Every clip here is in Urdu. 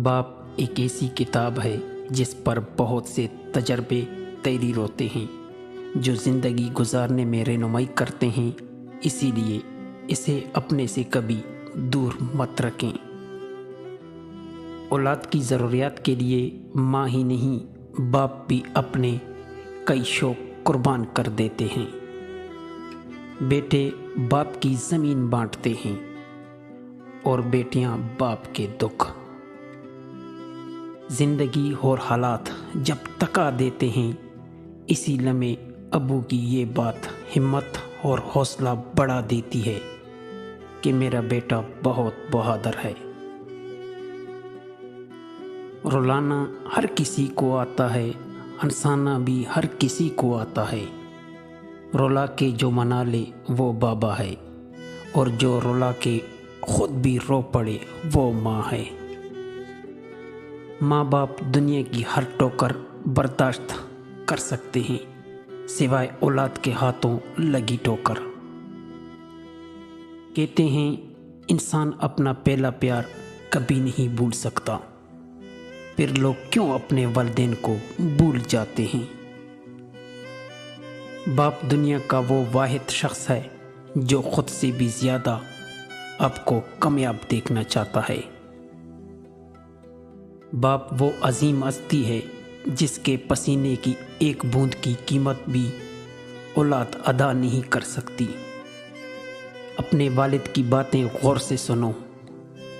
باپ ایک ایسی کتاب ہے جس پر بہت سے تجربے تحریر ہوتے ہیں جو زندگی گزارنے میں رہنمائی کرتے ہیں، اسی لیے اسے اپنے سے کبھی دور مت رکھیں۔ اولاد کی ضروریات کے لیے ماں ہی نہیں، باپ بھی اپنے کئی شوق قربان کر دیتے ہیں۔ بیٹے باپ کی زمین بانٹتے ہیں اور بیٹیاں باپ کے دکھ۔ زندگی اور حالات جب تکا دیتے ہیں، اسی لمحے ابو کی یہ بات ہمت اور حوصلہ بڑھا دیتی ہے کہ میرا بیٹا بہت بہادر ہے۔ رلانا ہر کسی کو آتا ہے، ہنسانا بھی ہر کسی کو آتا ہے۔ رلا کے جو منا لے وہ بابا ہے، اور جو رلا کے خود بھی رو پڑے وہ ماں ہے۔ ماں باپ دنیا کی ہر ٹوکر برداشت کر سکتے ہیں، سوائے اولاد کے ہاتھوں لگی ٹوکر۔ کہتے ہیں انسان اپنا پہلا پیار کبھی نہیں بھول سکتا، پھر لوگ کیوں اپنے والدین کو بھول جاتے ہیں؟ باپ دنیا کا وہ واحد شخص ہے جو خود سے بھی زیادہ آپ کو کامیاب دیکھنا چاہتا ہے۔ باپ وہ عظیم ہستی ہے جس کے پسینے کی ایک بوند کی قیمت بھی اولاد ادا نہیں کر سکتی۔ اپنے والد کی باتیں غور سے سنو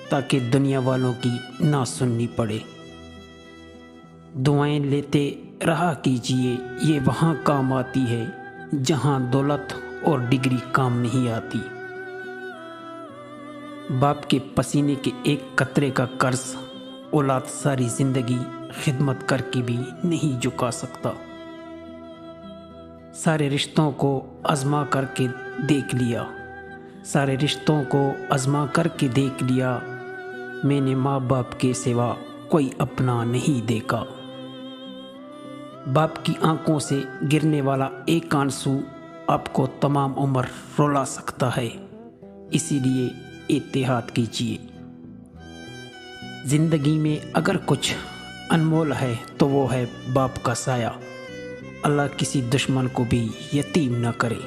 تاکہ دنیا والوں کی نہ سننی پڑے۔ دعائیں لیتے رہا کیجیے، یہ وہاں کام آتی ہے جہاں دولت اور ڈگری کام نہیں آتی۔ باپ کے پسینے کے ایک قطرے کا قرض اولاد ساری زندگی خدمت کر کے بھی نہیں چکا سکتا۔ سارے رشتوں کو آزما کر کے دیکھ لیا، سارے رشتوں کو آزما کر کے دیکھ لیا، میں نے ماں باپ کے سوا کوئی اپنا نہیں دیکھا۔ باپ کی آنکھوں سے گرنے والا ایک آنسو آپ کو تمام عمر رلا سکتا ہے، اسی لیے اتحاد کیجیے۔ زندگی میں اگر کچھ انمول ہے تو وہ ہے باپ کا سایہ۔ اللہ کسی دشمن کو بھی یتیم نہ کرے۔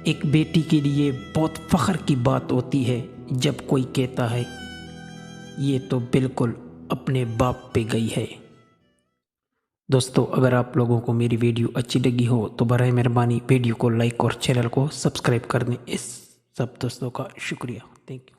ایک بیٹی کے لیے بہت فخر کی بات ہوتی ہے جب کوئی کہتا ہے یہ تو بالکل اپنے باپ پہ گئی ہے۔ دوستو، اگر آپ لوگوں کو میری ویڈیو اچھی لگی ہو تو برائے مہربانی ویڈیو کو لائک اور چینل کو سبسکرائب کر دیں۔ اس سب دوستوں کا شکریہ، تھینک یو۔